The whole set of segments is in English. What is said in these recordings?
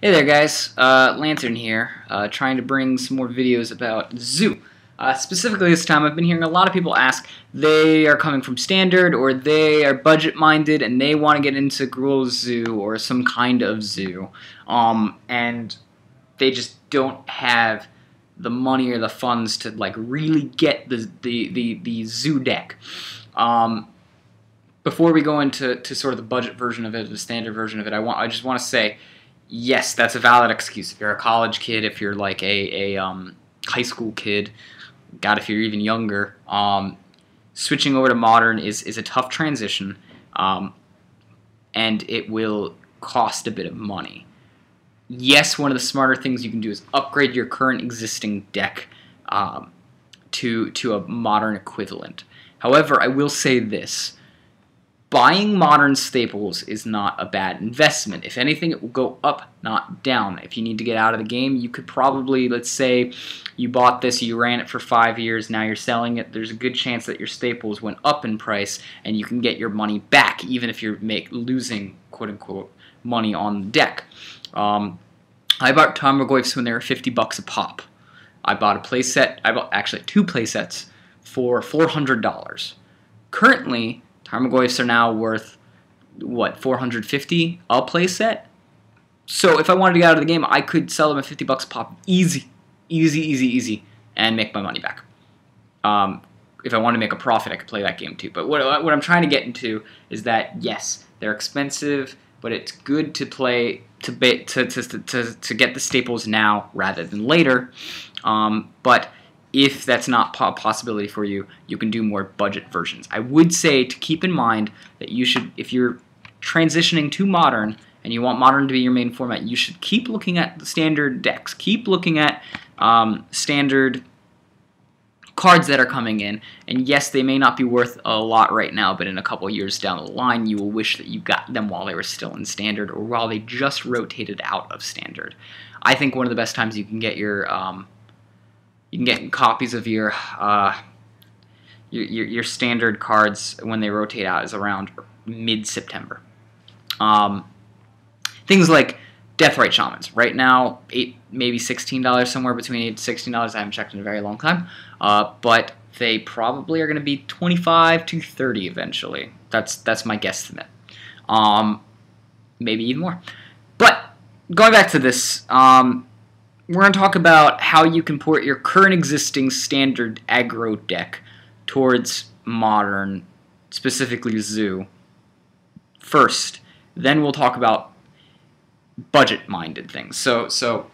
Hey there guys, Lantern here, trying to bring some more videos about Zoo. Specifically this time I've been hearing a lot of people ask they are coming from Standard or they are budget minded and they want to get into Gruel's Zoo or some kind of zoo, and they just don't have the money or the funds to like really get the Zoo deck. Before we go into sort of the budget version of it, the standard version of it, I just want to say, yes, that's a valid excuse. If you're a college kid, if you're like a high school kid, God, if you're even younger, switching over to Modern is a tough transition, and it will cost a bit of money. Yes, one of the smarter things you can do is upgrade your current existing deck to a Modern equivalent. However, I will say this. Buying Modern staples is not a bad investment. If anything, it will go up, not down. If you need to get out of the game, you could probably, let's say you bought this, you ran it for 5 years, now you're selling it, there's a good chance that your staples went up in price and you can get your money back, even if you're losing, quote-unquote, money on the deck. I bought Goyfs when they were $50 a pop. I bought a playset, I bought actually 2 playsets for $400. Currently, Goyfs are now worth, what, $450 a playset? So if I wanted to get out of the game, I could sell them at $50 a pop. Easy, and make my money back. If I want to make a profit, I could play that game too. But what I'm trying to get into is that, yes, they're expensive, but it's good to play, to get the staples now rather than later. But if that's not a possibility for you, you can do more budget versions. I would say to keep in mind that you should, if you're transitioning to Modern and you want Modern to be your main format, you should keep looking at the standard decks. Keep looking at standard cards that are coming in. And yes, they may not be worth a lot right now, but in a couple years down the line, you will wish that you got them while they were still in Standard or while they just rotated out of Standard. I think one of the best times you can get your copies of your standard cards when they rotate out is around mid-September. Things like Deathrite Shamans. Right now, $8, maybe $16, somewhere between $8 to $16. I haven't checked in a very long time. But they probably are going to be $25 to $30 eventually. That's my guesstimate. Maybe even more. But going back to this, we're going to talk about how you can port your current existing standard aggro deck towards Modern, specifically Zoo, first. Then we'll talk about budget-minded things. So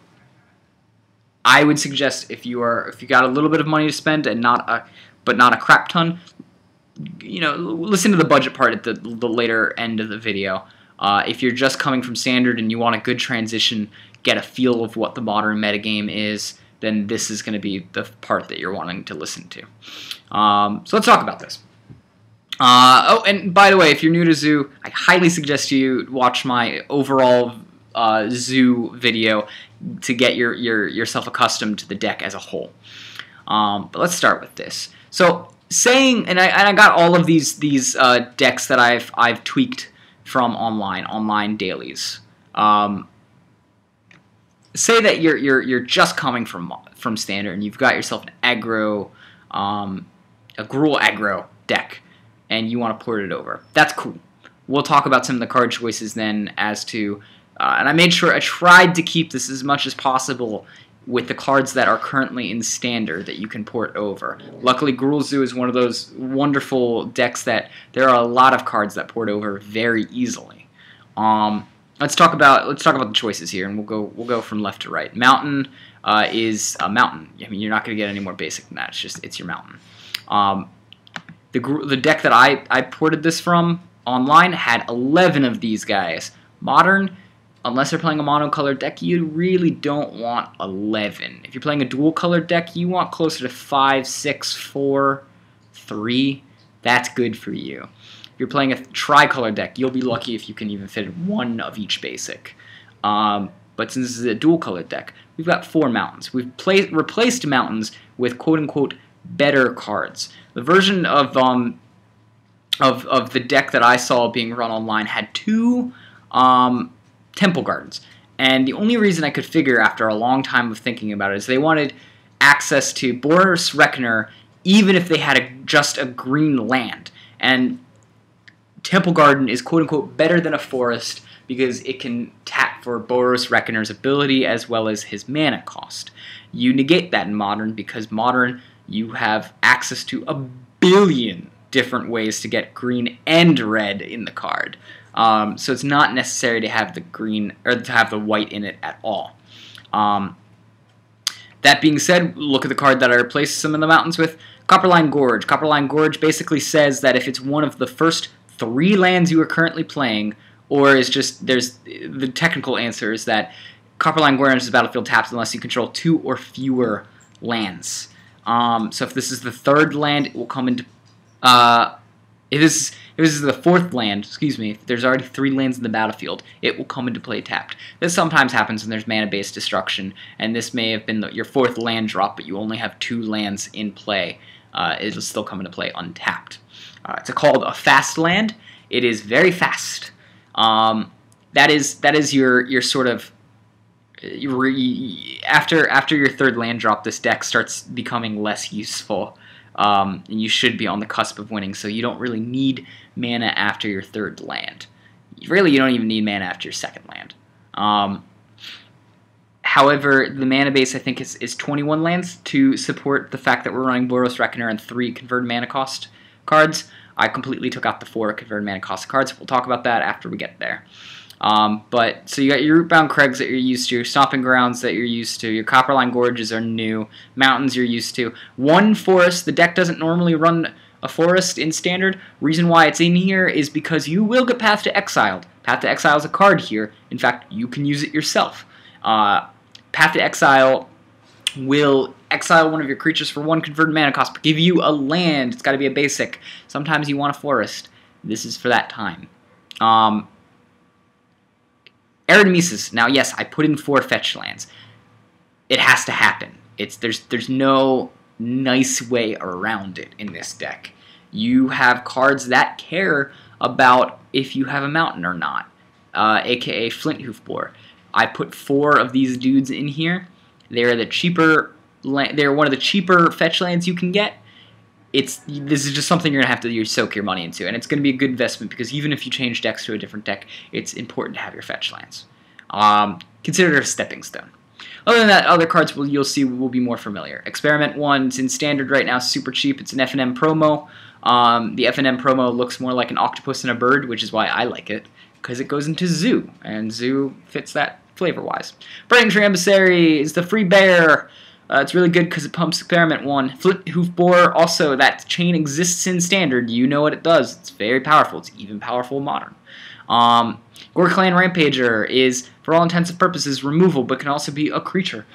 I would suggest if you got a little bit of money to spend and not a crap ton, listen to the budget part at the later end of the video. If you're just coming from Standard and you want a good transition, get a feel of what the Modern metagame is, then this is going to be the part that you're wanting to listen to. So let's talk about this. Oh, and by the way, if you're new to Zoo, I highly suggest you watch my overall Zoo video to get yourself accustomed to the deck as a whole. But let's start with this. So saying, and I got all of these decks that I've tweaked from online dailies. Say that you're just coming from Standard and you've got yourself an aggro, a Gruel aggro deck, and you want to port it over. That's cool. We'll talk about some of the card choices then as to, and I tried to keep this as much as possible with the cards that are currently in Standard that you can port over. Luckily, Gruel Zoo is one of those wonderful decks that there are a lot of cards that port over very easily. Let's talk about the choices here, and we'll go from left to right. Mountain is a mountain. I mean, you're not going to get any more basic than that. It's your mountain. The deck that I ported this from online had 11 of these guys. Modern, unless you're playing a monocolored deck, you really don't want 11. If you're playing a dual colored deck, you want closer to 5, 6, 4, 3. That's good for you. If you're playing a tricolor deck, you'll be lucky if you can even fit one of each basic. But since this is a dual colored deck, we've got 4 mountains. We've replaced mountains with quote-unquote better cards. The version of the deck that I saw being run online had 2 Temple Gardens. And the only reason I could figure after a long time of thinking about it is they wanted access to Boros Reckoner even if they had just a green land. And Temple Garden is quote-unquote better than a forest because it can tap for Boros Reckoner's ability as well as his mana cost. You negate that in Modern because Modern you have access to a billion different ways to get green and red in the card. So it's not necessary to have the green or to have the white in it at all. That being said, look at the card that I replaced some of the mountains with. Copperline Gorge. Copperline Gorge basically says that if it's one of the first 3 lands you are currently playing, or is just, the technical answer is that Copperline Gorge is battlefield tapped unless you control 2 or fewer lands. So if this is the 3rd land, it will come into, if this is the 4th land, if there's already 3 lands in the battlefield, it will come into play tapped. This sometimes happens when there's mana-based destruction, and this may have been your 4th land drop, but you only have 2 lands in play. It'll still come into play untapped. It's called a fast land. It is very fast. That is your sort of after your 3rd land drop, this deck starts becoming less useful. And you should be on the cusp of winning, so you don't really need mana after your 3rd land. Really, you don't even need mana after your 2nd land. However, the mana base, I think, is 21 lands to support the fact that we're running Boros Reckoner and 3 converted mana cost cards. I completely took out the 4 converted mana cost cards. We'll talk about that after we get there. So you got your Rootbound Crags that you're used to, your Stomping Grounds that you're used to, your Copperline Gorges are new, Mountains you're used to. 1 forest, the deck doesn't normally run a forest in Standard. Reason why it's in here is because you will get Path to Exiled. Path to Exile is a card here. In fact, you can use it yourself. Path to Exile will exile one of your creatures for 1 converted mana cost, but give you a land. It's got to be a basic. Sometimes you want a forest. This is for that time. Eridimisus. Now, yes, I put in 4 fetch lands. It has to happen. There's no nice way around it in this deck. You have cards that care about if you have a mountain or not, aka Flint Hoofboar. I put 4 of these dudes in here. They're one of the cheaper fetch lands you can get. This is just something you're going to have to soak your money into, and it's going to be a good investment because even if you change decks to a different deck, it's important to have your fetch lands. Consider it a stepping stone. Other than that, other cards you'll see will be more familiar. Experiment 1's in Standard right now, super cheap. It's an FNM promo. The FNM promo looks more like an octopus and a bird, which is why I like it, because it goes into Zoo, and Zoo fits that flavor-wise. Branding Tree Emissary is the free bear. It's really good because it pumps Experiment 1. Flint Hoofboar, also, that chain exists in Standard. You know what it does. It's very powerful. It's even powerful in Modern. Gore Clan Rampager is, for all intents and purposes, removal, but can also be a creature.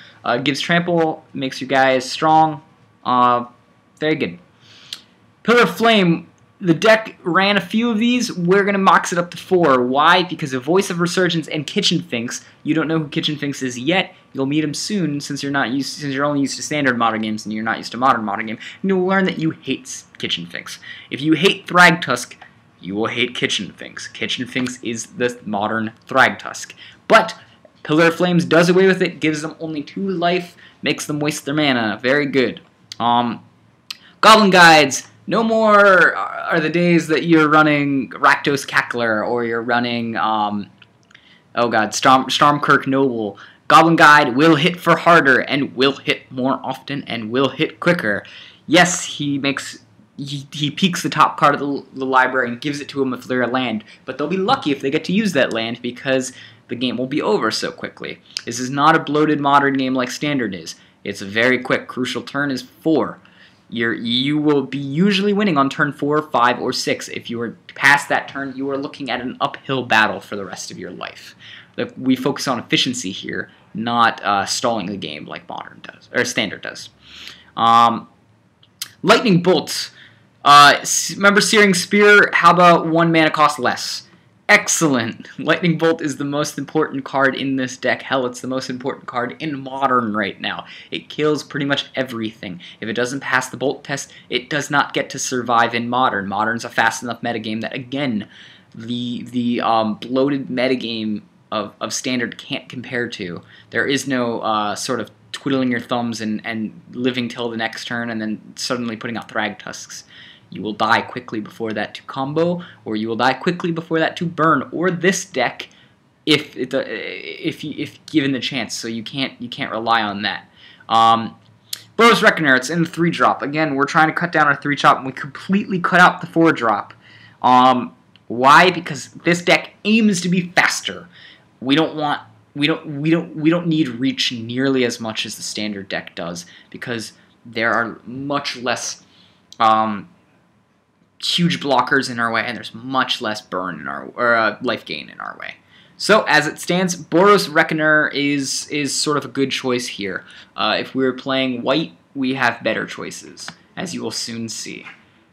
Gives trample, makes you guys strong. Very good. Pillar of Flame. The deck ran a few of these. We're going to max it up to 4. Why? Because of Voice of Resurgence and Kitchen Finks. You don't know who Kitchen Finks is yet. You'll meet him soon since you're only used to Standard Modern games and you're not used to Modern game. And you'll learn that you hate Kitchen Finks. If you hate Thragtusk, you will hate Kitchen Finks. Kitchen Finks is the Modern Thragtusk. But Pillar of Flames does away with it, gives them only 2 life, makes them waste their mana. Very good. Goblin Guides. No more are the days that you're running Rakdos Cackler or you're running, Stormkirk Noble. Goblin Guide will hit for harder and will hit more often and will hit quicker. Yes, he peeks the top card of the library and gives it to them if they're a land, but they'll be lucky if they get to use that land because the game will be over so quickly. This is not a bloated Modern game like Standard is. It's very quick. Crucial turn is 4. You will be usually winning on turn 4, 5, or 6. If you are past that turn, you are looking at an uphill battle for the rest of your life. We focus on efficiency here, not stalling the game like Modern does or Standard does. Lightning Bolt. Remember Searing Spear? How about 1 mana cost less? Excellent. Lightning Bolt is the most important card in this deck. Hell, it's the most important card in Modern right now. It kills pretty much everything. If it doesn't pass the Bolt test, it does not get to survive in Modern. Modern's a fast enough metagame that, again, the bloated metagame of Standard can't compare to. There is no sort of twiddling your thumbs and living till the next turn and then suddenly putting out Thrag Tusks. You will die quickly before that to combo, or you will die quickly before that to burn, or this deck if given the chance. So you can't rely on that. Boros Reckoner, it's in the 3-drop. Again, we're trying to cut down our 3-drop, and we completely cut out the 4-drop. Why? Because this deck aims to be faster. We don't need reach nearly as much as the Standard deck does, because there are much less huge blockers in our way, and there's much less burn in our life gain in our way. So, as it stands, Boros Reckoner is sort of a good choice here. If we were playing white, we have better choices, as you will soon see.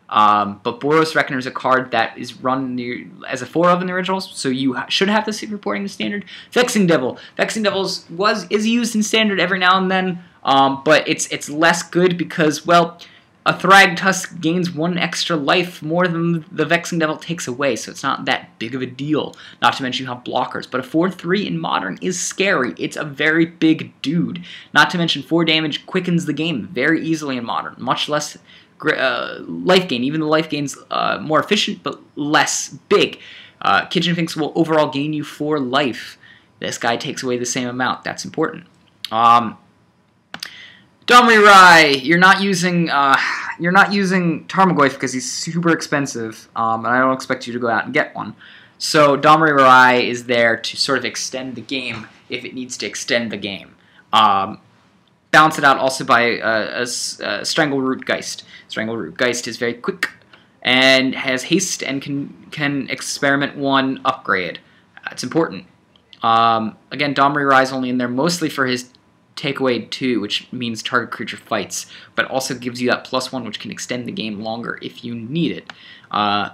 But Boros Reckoner is a card that is run as a 4-of in the originals, so you should have this if you're porting to Standard. Vexing Devil. Vexing Devil is used in Standard every now and then, but it's less good because, well, a Thrag Tusk gains 1 extra life more than the Vexing Devil takes away, so it's not that big of a deal. Not to mention you have blockers. But a 4-3 in Modern is scary. It's a very big dude. Not to mention 4 damage quickens the game very easily in Modern. Much less life gain. Even the life gain's more efficient, but less big. Kitchen Finks will overall gain you 4 life. This guy takes away the same amount. That's important. Domri Rai, you're not using Tarmogoyf because he's super expensive, and I don't expect you to go out and get one. So Domri Rai is there to sort of extend the game if it needs to extend the game. Balance it out also by a Strangleroot Geist. Strangleroot Geist is very quick and has haste and can experiment 1 upgrade. It's important. Again, Domri Rai is only in there mostly for his takeaway 2, which means target creature fights, but also gives you that +1, which can extend the game longer if you need it. I'm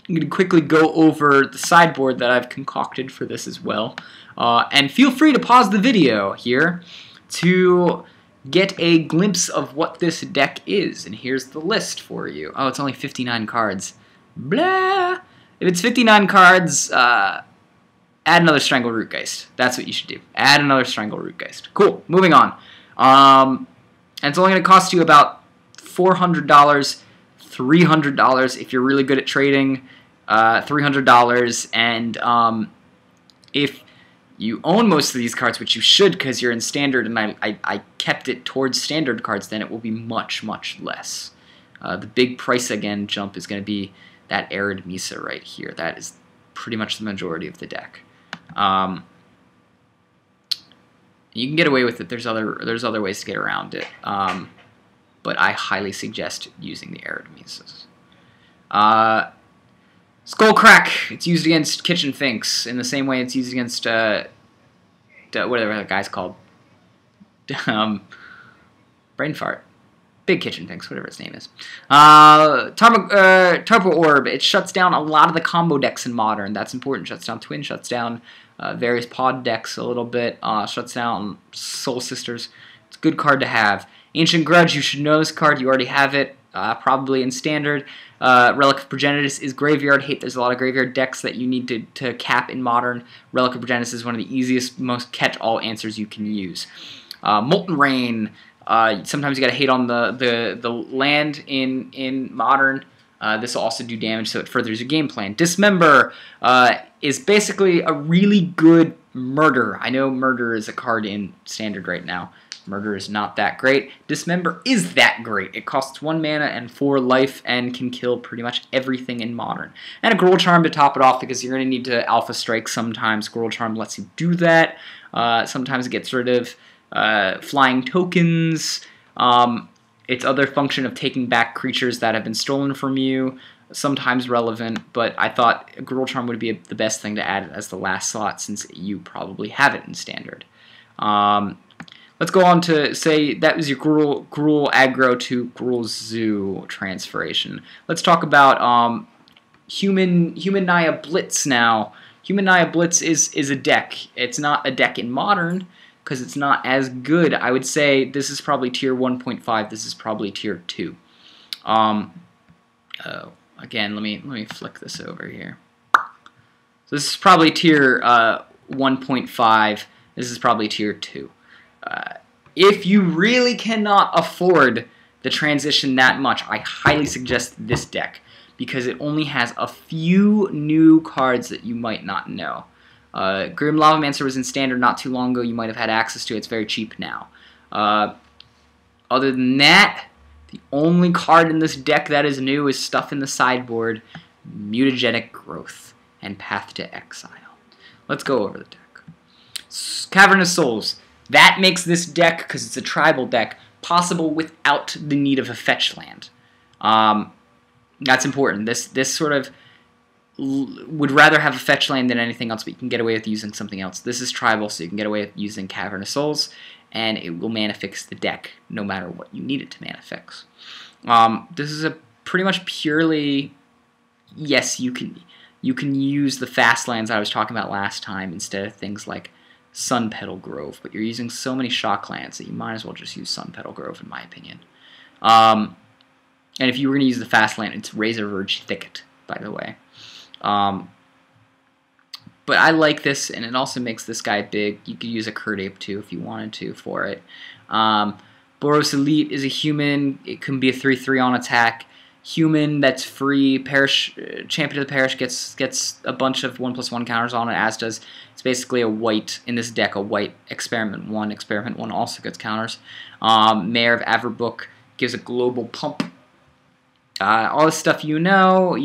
going to quickly go over the sideboard that I've concocted for this as well, and feel free to pause the video here to get a glimpse of what this deck is, and here's the list for you. Oh, it's only 59 cards. Blah! If it's 59 cards, add another Strangleroot Geist. That's what you should do. Add another Strangleroot Geist. Cool. Moving on. And it's only going to cost you about $400, $300 if you're really good at trading. $300. And if you own most of these cards, which you should because you're in Standard, and I kept it towards Standard cards, then it will be much, much less. The big price again jump is going to be that Arid Misa right here. That is pretty much the majority of the deck. You can get away with it. There's other ways to get around it, but I highly suggest using the Arid Misas. Skullcrack. It's used against Kitchen Finks in the same way it's used against whatever that guy's called. Brain fart. Big Kitchen Finks, whatever its name is. Turbo Orb. It shuts down a lot of the combo decks in Modern. That's important. Shuts down Twin, shuts down various pod decks a little bit. Shuts down Soul Sisters. It's a good card to have. Ancient Grudge. You should know this card. You already have it. Probably in Standard. Relic of Progenitus is Graveyard Hate. There's a lot of Graveyard decks that you need to cap in Modern. Relic of Progenitus is one of the easiest, most catch-all answers you can use. Molten Rain. Sometimes you gotta hate on the land in Modern. This will also do damage, so it furthers your game plan. Dismember is basically a really good Murder. I know Murder is a card in Standard right now. Murder is not that great. Dismember is that great. It costs 1 mana and 4 life and can kill pretty much everything in Modern. And a Gruul Charm to top it off because you're going to need to Alpha Strike sometimes. Gruul Charm lets you do that. Sometimes it gets rid of flying tokens. Its other function of taking back creatures that have been stolen from you, sometimes relevant, but I thought a Gruul Charm would be the best thing to add as the last slot since you probably have it in Standard. Let's go on to say that was your Gruul aggro to Gruul Zoo transformation. Let's talk about Human Naya Blitz now. Human Naya Blitz is a deck. It's not a deck in Modern because it's not as good. I would say this is probably tier 1.5. This is probably tier 2. Again, let me flick this over here. So this is probably tier 1.5. This is probably tier 2. If you really cannot afford the transition that much, I highly suggest this deck because it only has a few new cards that you might not know. Grim Lavamancer was in Standard not too long ago. You might have had access to it. It's very cheap now. Other than that, the only card in this deck that is new is stuff in the sideboard, Mutagenic Growth and Path to Exile. Let's go over the deck. Cavernous Souls. That makes this deck, because it's a tribal deck, possible without the need of a fetch land. That's important. This sort of would rather have a fetch land than anything else, but you can get away with using something else. This is tribal, so you can get away with using Cavernous Souls, and it will mana fix the deck no matter what you need it to mana fix. This is a pretty much purely, yes, you can use the fast lands I was talking about last time instead of things like Sun Petal Grove, but you're using so many shock lands that you might as well just use Sun Petal Grove, in my opinion. And if you were going to use the fast land, it's Razor Verge Thicket, by the way. But I like this, and it also makes this guy big. You could use a Curd Ape too if you wanted to for it. Boros Elite is a human. It can be a 3/3 on attack. Human that's free. Parish Champion of the Parish gets a bunch of 1/1 counters on it, as does. It's basically a white, in this deck, a white Experiment 1. Experiment 1 also gets counters. Mayor of Averbook gives a global pump. All the stuff you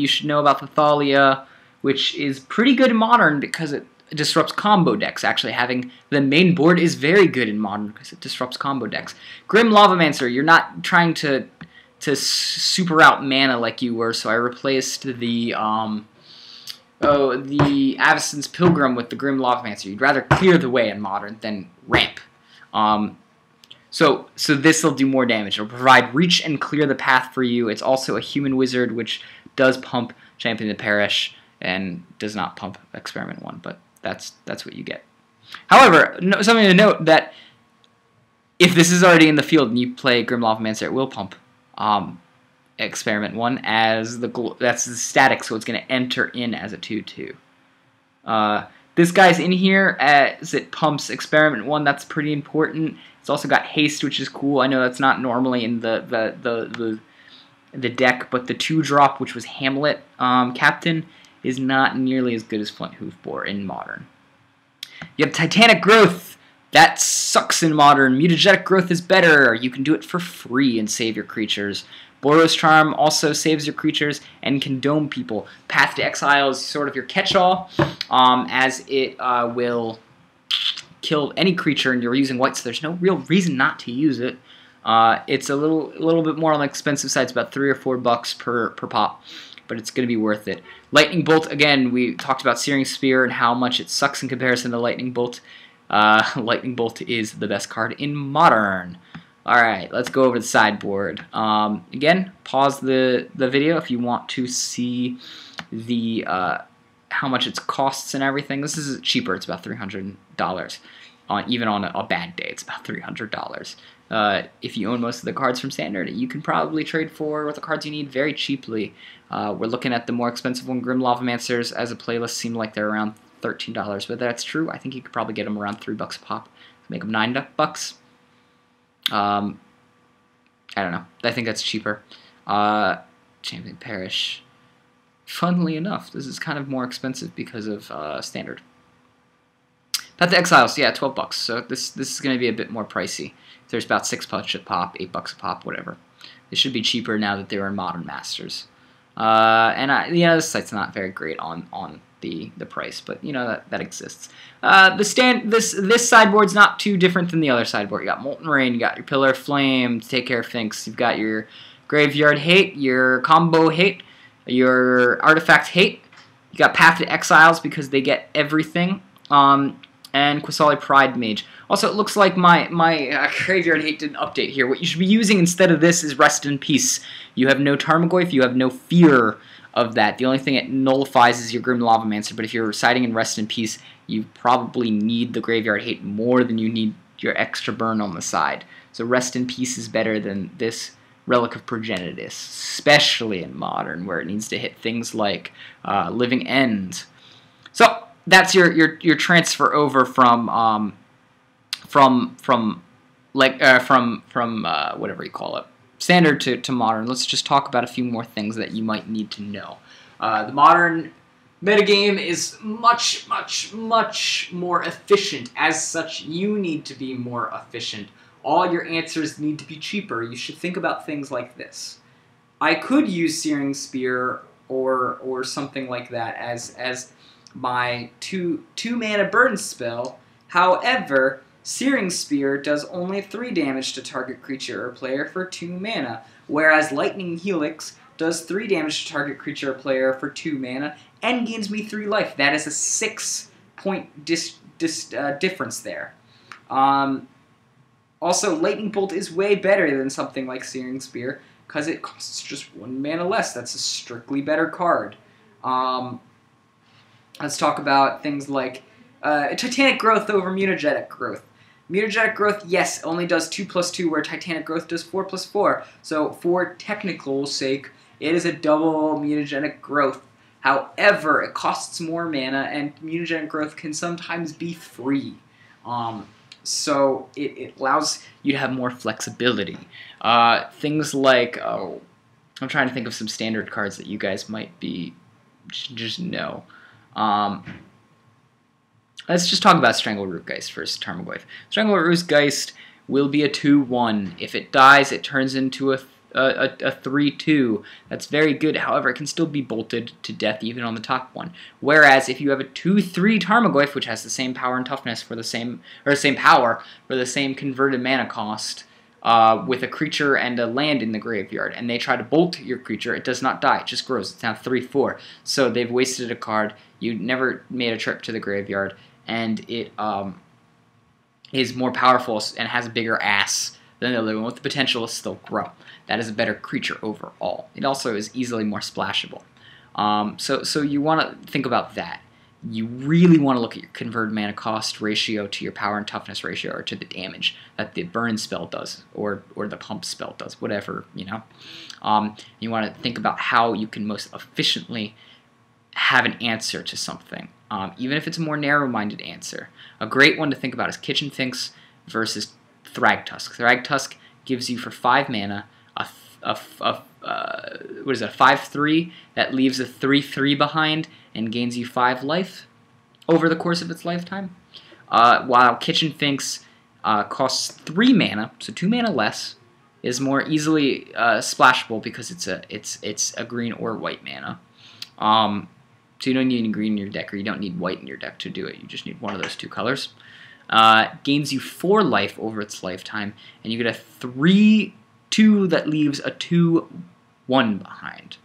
should know about Thalia, which is pretty good in Modern because it disrupts combo decks. Actually, having the main board is very good in Modern because it disrupts combo decks. Grim Lavamancer, you're not trying to super out mana like you were, so I replaced the Avacyn's Pilgrim with the Grim Lavamancer. You'd rather clear the way in Modern than ramp. So this will do more damage. It'll provide reach and clear the path for you. It's also a human wizard, which does pump Champion of the Parish and does not pump Experiment 1, but that's what you get. However, something to note that if this is already in the field and you play Grim Lavamancer, it will pump Experiment 1 as that's the static, so it's going to enter in as a 2/2. This guy's in here as it pumps Experiment 1. That's pretty important. It's also got haste, which is cool. I know that's not normally in the deck, but the 2-drop, which was Hamlet Captain, is not nearly as good as Flint Hoofbore in Modern. You have Titanic Growth. That sucks in Modern. Mutagenic Growth is better. You can do it for free and save your creatures. Boros Charm also saves your creatures and can dome people. Path to Exile is sort of your catch-all, as it will kill any creature, and you're using white, so there's no real reason not to use it. It's a little bit more on the expensive side. It's about $3 or $4 per pop, but it's going to be worth it. Lightning Bolt, again, we talked about Searing Spear and how much it sucks in comparison to Lightning Bolt. Lightning Bolt is the best card in Modern. Alright, let's go over the sideboard. Again, pause the video if you want to see the how much it costs and everything. This is cheaper. It's about $300. Even on a bad day, it's about $300. If you own most of the cards from Standard, you can probably trade for the cards you need very cheaply. We're looking at the more expensive one. Grim Lavamancers as a playlist seem like they're around $13, but that's true. I think you could probably get them around $3 a pop. Make them $9. I don't know. I think that's cheaper. Champion Parish. Funnily enough, this is kind of more expensive because of Standard. Path to Exiles, yeah, $12. So this is going to be a bit more pricey. There's about $6 a pop, $8 a pop, whatever. It should be cheaper now that they're in Modern Masters. This site's not very great on the price, but that exists. This sideboard's not too different than the other sideboard. You got Molten Rain, you got your Pillar of Flame to take care of things. You've got your Graveyard Hate, your Combo Hate, your Artifact Hate. You got Path to Exiles because they get everything. And Qasali Pride Mage. Also, it looks like my Graveyard Hate didn't update here. What you should be using instead of this is Rest in Peace. You have no Tarmogoyf, you have no fear of that. The only thing it nullifies is your Grim Lavamancer, but if you're residing in Rest in Peace, you probably need the Graveyard Hate more than you need your extra burn on the side. So Rest in Peace is better than this Relic of Progenitus, especially in Modern, where it needs to hit things like Living End. So, that's your transfer over from whatever you call it, standard to modern. Let's just talk about a few more things that you might need to know. The modern metagame is much more efficient. As such, you need to be more efficient. All your answers need to be cheaper. You should think about things like this. I could use Searing Spear or something like that as my two mana burn spell. However, Searing Spear does only 3 damage to target creature or player for 2 mana, whereas Lightning Helix does 3 damage to target creature or player for 2 mana and gains me 3 life. That is a 6-point difference there. Also, Lightning Bolt is way better than something like Searing Spear because it costs just 1 mana less. That's a strictly better card. Let's talk about things like Titanic Growth over Mutagenic Growth. Mutagenic Growth, yes, only does 2+2, where Titanic Growth does 4+4. So, for technical sake, it is a double Mutagenic Growth. However, it costs more mana, and Mutagenic Growth can sometimes be free. So, it allows you to have more flexibility. Things like, I'm trying to think of some standard cards that you guys might just know. Let's just talk about Strangleroot Geist first, Tarmogoyf. Strangleroot Geist will be a 2/1. If it dies, it turns into a 3/2. That's very good. However, it can still be bolted to death even on the top one. Whereas if you have a 2/3 Tarmogoyf, which has the same power and toughness for the same power for the same converted mana cost, with a creature and a land in the graveyard, and they try to bolt your creature, it does not die. It just grows. It's now 3/4. So they've wasted a card. You never made a trip to the graveyard, and it is more powerful and has a bigger ass than the other one, with the potential to still grow. That is a better creature overall. It also is easily more splashable. So you want to think about that. You really want to look at your converted mana cost ratio to your power and toughness ratio, or to the damage that the burn spell does, or the pump spell does, whatever, you know. You want to think about how you can most efficiently have an answer to something, even if it's a more narrow-minded answer. A great one to think about is Kitchen Finks versus Thragtusk. Thragtusk gives you for 5 mana a 5/3 that leaves a 3/3 behind and gains you 5 life over the course of its lifetime. While Kitchen Finks costs 3 mana, so 2 mana less, is more easily splashable because it's a green or white mana. So you don't need any green in your deck, or you don't need white in your deck to do it. You just need one of those 2 colors. Gains you 4 life over its lifetime, and you get a 3/2 that leaves a 2/1 behind.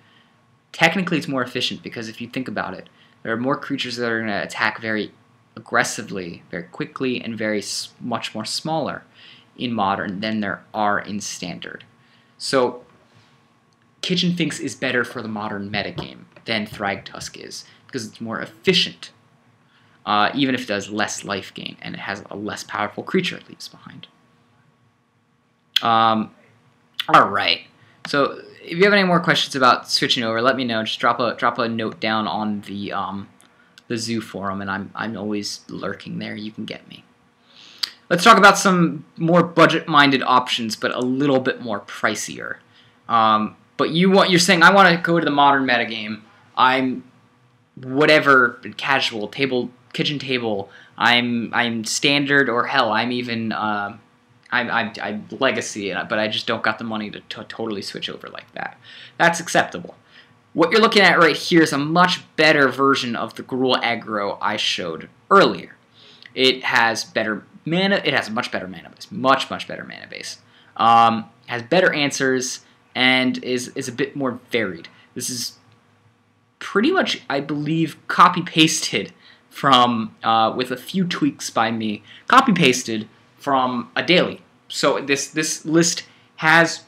Technically, it's more efficient because if you think about it, there are more creatures that are going to attack very aggressively, very quickly, and much more smaller in Modern than there are in Standard. So, Kitchen Finks is better for the Modern metagame than Thragtusk is, because it's more efficient, even if it does less life gain, and it has a less powerful creature it leaves behind. Alright, so if you have any more questions about switching over, let me know. Just drop a note down on the zoo forum, and I'm always lurking there. You can get me. Let's talk about some more budget-minded options, but a little bit more pricier. But you're saying, I want to go to the Modern metagame. I'm whatever, casual, kitchen table. I'm Standard, or hell, I'm even I'm Legacy, but I just don't got the money to totally switch over like that. That's acceptable. What you're looking at right here is a much better version of the Gruul aggro I showed earlier. It has better mana. It has a much better mana base. Much better mana base. Has better answers and is a bit more varied. This is pretty much, I believe, copy-pasted from, with a few tweaks by me, copy-pasted from a daily. So this list has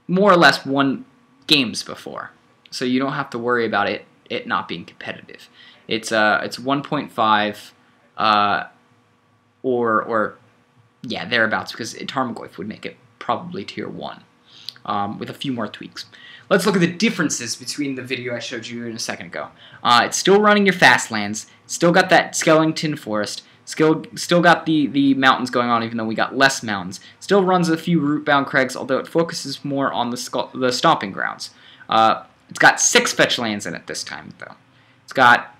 more or less won games before. So you don't have to worry about it not being competitive. It's 1.5 or yeah, thereabouts, because Tarmogoyf would make it probably tier 1. with a few more tweaks. Let's look at the differences between the video I showed you in a second ago. It's still running your fast lands, still got that skeleton forest, still got the mountains going on even though we got less mountains, still runs a few root-bound crags, although it focuses more on the stomping grounds. It's got 6 fetch lands in it this time, though. It's got,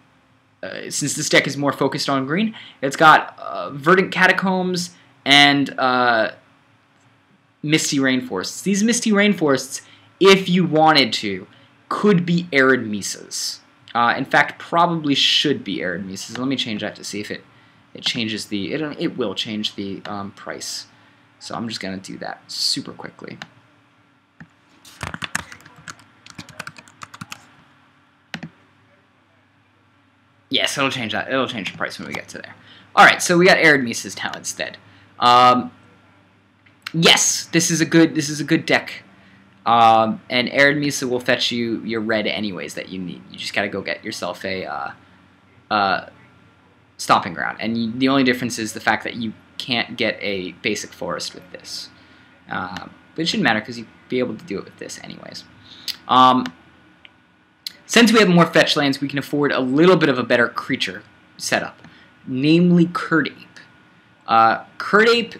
since this deck is more focused on green, it's got Verdant Catacombs and Misty Rainforests. These Misty Rainforests, if you wanted to, could be Arid Mesas. In fact, probably should be Arid Mesas. Let me change that to see if it changes the... It will change the price. So I'm just going to do that super quickly. Yes, it'll change that. It'll change the price when we get to there. Alright, so we got Arid Mesas now instead. Yes, this is a good deck. And Arid Mesa will fetch you your red anyways that you need. You just gotta go get yourself a stomping ground. And the only difference is the fact that you can't get a basic forest with this. But it shouldn't matter because you'd be able to do it with this anyways. Since we have more fetch lands, we can afford a little bit of a better creature setup, namely Curdape. Curdape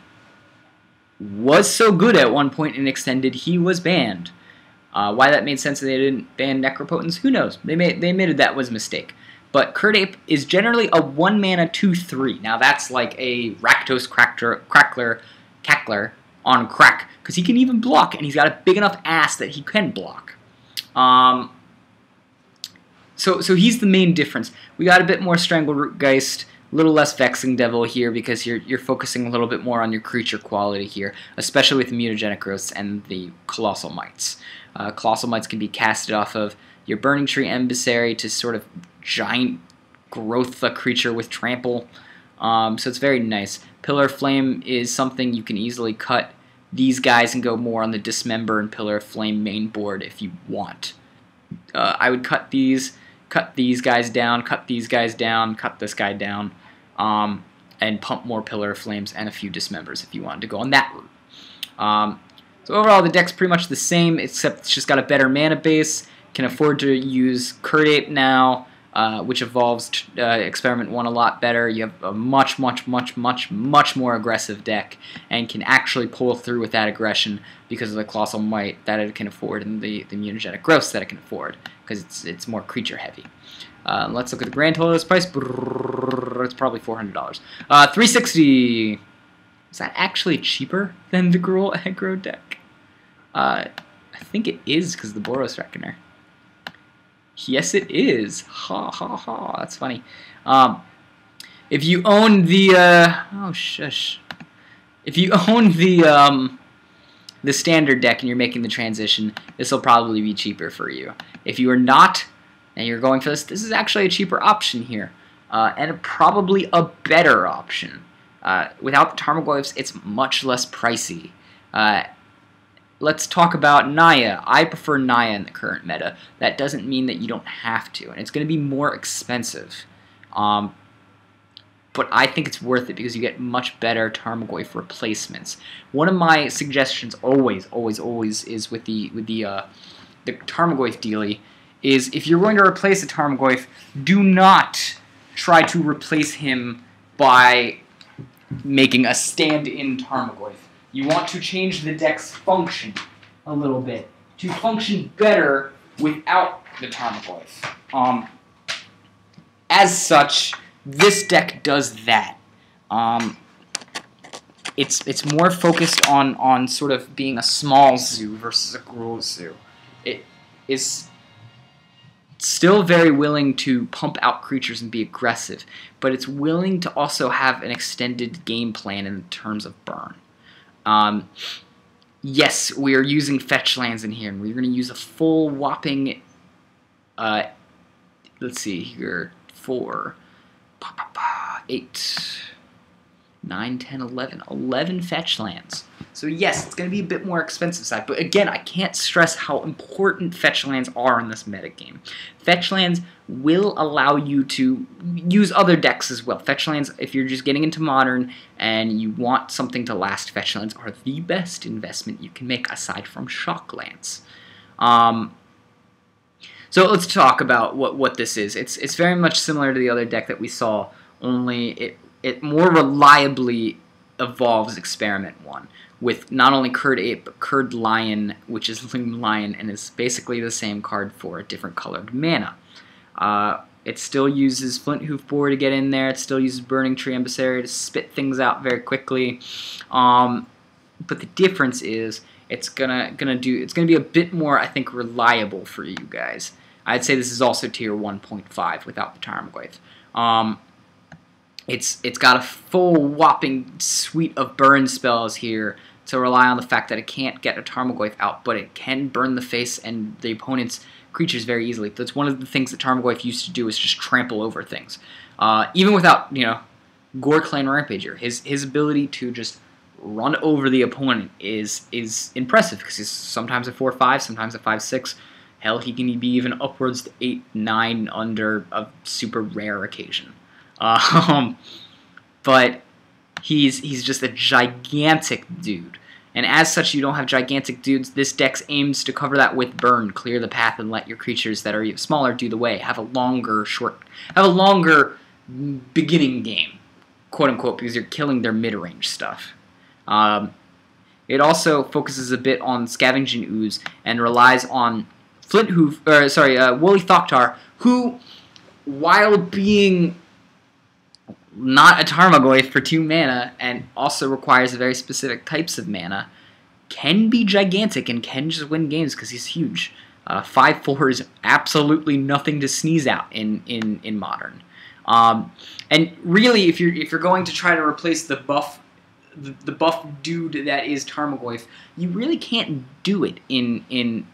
was so good at one point in Extended, he was banned. Why that made sense that they didn't ban Necropotence, who knows? They admitted that was a mistake. But Curdape is generally a 1-mana 2/3. Now that's like a Rakdos Cackler on crack, because he can even block, and he's got a big enough ass that he can block. So he's the main difference. We got a bit more Strangleroot Geist, a little less Vexing Devil here because you're focusing a little bit more on your creature quality here, especially with the Mutagenic Growths and the Colossal Mites. Colossal Mites can be casted off of your Burning Tree Emissary to sort of giant growth a creature with trample. So it's very nice. Pillar of Flame is something you can easily cut these guys and go more on the Dismember and Pillar of Flame main board if you want. I would cut these guys down, cut these guys down, cut this guy down, and pump more Pillar of Flames and a few Dismembers if you wanted to go on that route. So overall, the deck's pretty much the same, except it's just got a better mana base. Can afford to use Curdape now, which evolves Experiment 1 a lot better. You have a much more aggressive deck, and can actually pull through with that aggression because of the Colossal Might that it can afford and the Mutagenic Growths that it can afford, because it's more creature heavy. Let's look at the grand total of this price. It's probably $400. $360. Is that actually cheaper than the Gruul aggro deck? I think it is because of the Boros Reckoner. Yes, it is. Ha ha ha. That's funny. If you own the oh shush. If you own the standard deck and you're making the transition, this will probably be cheaper for you. If you are not and you're going for this is actually a cheaper option here, and probably a better option. Without the Tarmogoyfs, it's much less pricey. Let's talk about Naya. I prefer Naya in the current meta. That doesn't mean that you don't have to, and it's going to be more expensive. But I think it's worth it because you get much better Tarmogoyf replacements. One of my suggestions always is with the Tarmogoyf dealie is if you're going to replace a Tarmogoyf, do not try to replace him by making a stand-in Tarmogoyf. You want to change the deck's function a little bit to function better without the Tarmogoyf. As such, this deck does that. It's more focused on sort of being a small zoo versus a Gruul zoo. It is still very willing to pump out creatures and be aggressive, but it's willing to also have an extended game plan in terms of burn. Yes, we are using fetch lands in here, and we're going to use a full whopping, let's see here, 4, 8, 9, 10, 11 fetch lands. So yes, it's going to be a bit more expensive side, but again, I can't stress how important fetch lands are in this metagame. Fetch lands will allow you to use other decks as well. Fetch lands, if you're just getting into Modern and you want something to last, fetch lands are the best investment you can make aside from shock lands. So let's talk about what this is. It's very much similar to the other deck that we saw, only it more reliably evolves Experiment 1 with not only Curd Ape but Curd Lion, which is Loom Lion, and is basically the same card for a different colored mana. It still uses Flint Hoof Boar to get in there. It still uses Burning Tree Emissary to spit things out very quickly. But the difference is it's gonna be a bit more, I think, reliable for you guys. I'd say this is also tier 1.5 without the Tarmogoyf. It's got a full whopping suite of burn spells here to rely on the fact that it can't get a Tarmogoyf out, but it can burn the face and the opponent's creatures very easily. That's one of the things that Tarmogoyf used to do, is just trample over things. Even without, Gore Clan Rampager, his ability to just run over the opponent is impressive, because he's sometimes a 4/5, sometimes a 5/6. Hell, he can be even upwards to 8/9 under a super rare occasion. But he's just a gigantic dude. And as such, you don't have gigantic dudes. This deck aims to cover that with burn, clear the path, and let your creatures that are even smaller do the way. Have a longer beginning game, quote unquote, because you're killing their mid-range stuff. It also focuses a bit on Scavenging Ooze and relies on Woolly Thoktar, who, while being not a Tarmogoyf for 2 mana, and also requires very specific types of mana, can be gigantic and can just win games because he's huge. 5/4 is absolutely nothing to sneeze at in Modern. And really, if you're going to try to replace the buff dude that is Tarmogoyf, you really can't do it in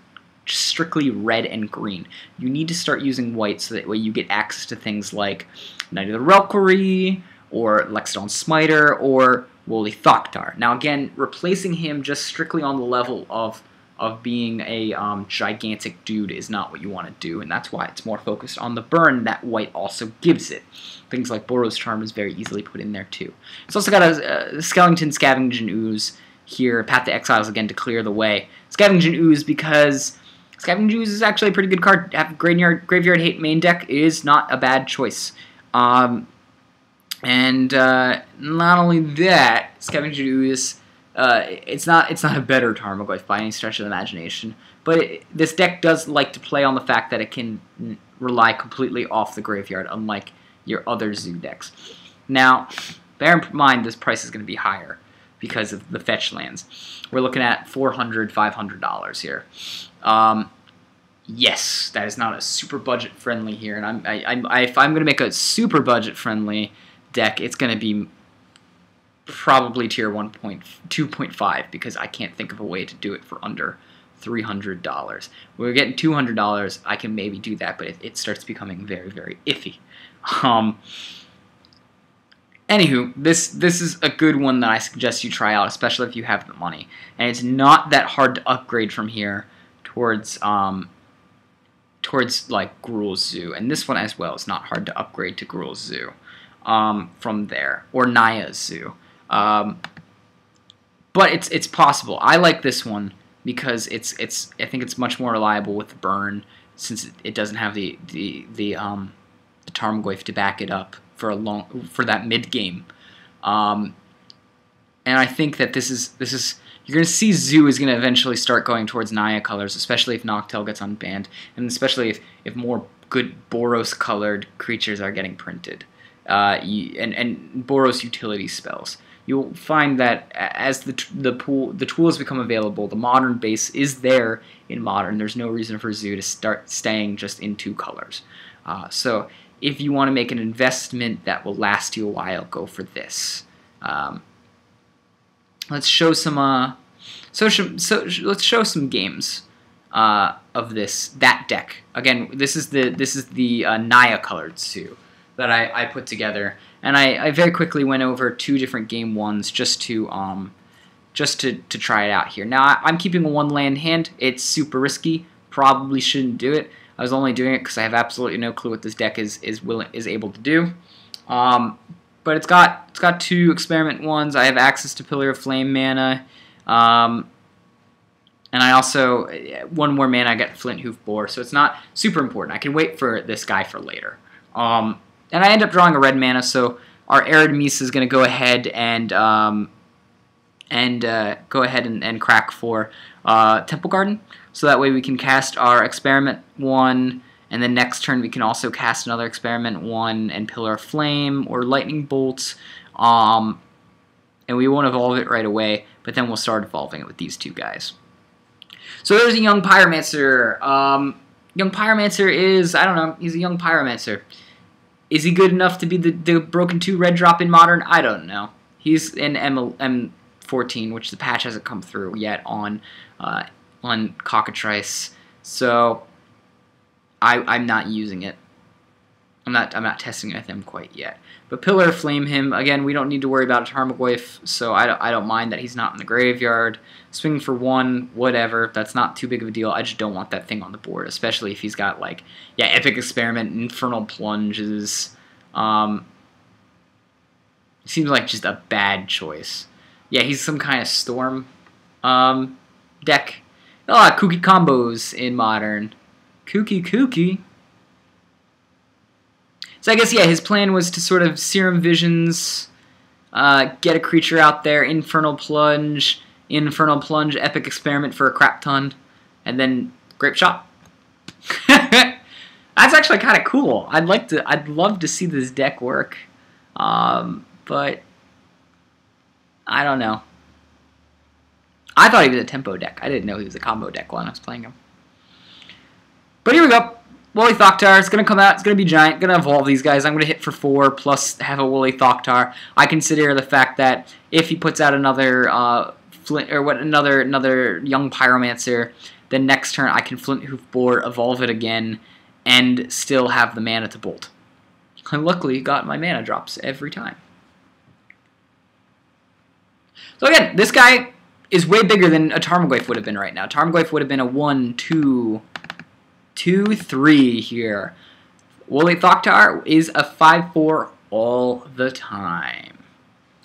strictly red and green. You need to start using white so that way you get access to things like Knight of the Reliquary, or Lexodon Smiter, or Woolly Thoktar. Now again, replacing him just strictly on the level of being a gigantic dude is not what you want to do, and that's why it's more focused on the burn that white also gives it. Things like Boros Charm is very easily put in there too. It's also got a Skeleton Scavenging Ooze here, Path to Exiles again to clear the way. Scavenging Ooze because Scavenging Ooze is actually a pretty good card. Have Graveyard Hate main deck is not a bad choice. And not only that, Scavenging Ooze, it's not a better Tarmogoyf by any stretch of the imagination, but this deck does like to play on the fact that it can rely completely off the graveyard, unlike your other zoo decks. Now, bear in mind this price is going to be higher because of the fetch lands. We're looking at $400, $500 here. Yes, that is not a super budget friendly here, and if I'm going to make a super budget friendly deck, it's going to be probably tier 2.5, because I can't think of a way to do it for under $300. We're getting $200, I can maybe do that, but it starts becoming very, very iffy. Anywho, this is a good one that I suggest you try out, especially if you have the money. And it's not that hard to upgrade from here towards like Gruul's Zoo, and this one as well is not hard to upgrade to Gruul's Zoo from there, or Naya's Zoo. But it's possible. I like this one because I think it's much more reliable with the burn, since it doesn't have the Tarmogoyf to back it up for that mid game. And I think that this is you're going to see Zoo is going to eventually start going towards Naya colors, especially if Noctel gets unbanned, and especially if more good Boros colored creatures are getting printed, and Boros utility spells. You'll find that as the tools become available, the Modern base is there in Modern. There's no reason for Zoo to start staying just in 2 colors. So if you want to make an investment that will last you a while, go for this. Let's show some let's show some games of that deck. Again, this is the Naya colored Zoo that I put together, and I very quickly went over 2 different game ones just to try it out here. Now I'm keeping a 1 land hand. It's super risky. Probably shouldn't do it. I was only doing it because I have absolutely no clue what this deck is able to do. But it's got 2 experiment ones. I have access to Pillar of Flame mana, and I also 1 more mana I get Flint Hoof Boar. So it's not super important. I can wait for this guy for later. And I end up drawing a red mana, so our Arid Misa is going to go ahead and crack for Temple Garden. So that way we can cast our Experiment 1, and then next turn we can also cast another Experiment 1 and Pillar of Flame or Lightning Bolts. And we won't evolve it right away, but then we'll start evolving it with these 2 guys. So there's a Young Pyromancer. Young Pyromancer is, I don't know, he's a Young Pyromancer. Is he good enough to be the Broken 2 red drop in Modern? I don't know. He's in M14, which the patch hasn't come through yet on Cockatrice. So I'm not using it. I'm not testing it with him quite yet. But Pillar of Flame him again. We don't need to worry about a Tarmogoyf, so I don't mind that he's not in the graveyard. Swing for 1, whatever. That's not too big of a deal. I just don't want that thing on the board, especially if he's got like Epic Experiment, Infernal Plunges. Seems like just a bad choice. Yeah, he's some kind of Storm deck. A lot of kooky combos in Modern. Kooky. So I guess, yeah, his plan was to sort of Serum Visions, get a creature out there, Infernal Plunge, Epic Experiment for a crap ton, and then Grape Shot. That's actually kind of cool. I'd love to see this deck work, but I don't know. I thought he was a tempo deck. I didn't know he was a combo deck while I was playing him. But here we go. Woolly Thoktar, it's going to come out, it's going to be giant, going to evolve these guys. I'm going to hit for 4 plus have a Woolly Thoktar. I consider the fact that if he puts out another another Young Pyromancer, then next turn I can Flint Hoof Boar, evolve it again, and still have the mana to bolt. I luckily got my mana drops every time. So again, this guy is way bigger than a Tarmogoyf would have been right now. Tarmogoyf would have been a 1, 2, 3 here. Woolly Thoktar is a 5/4 all the time.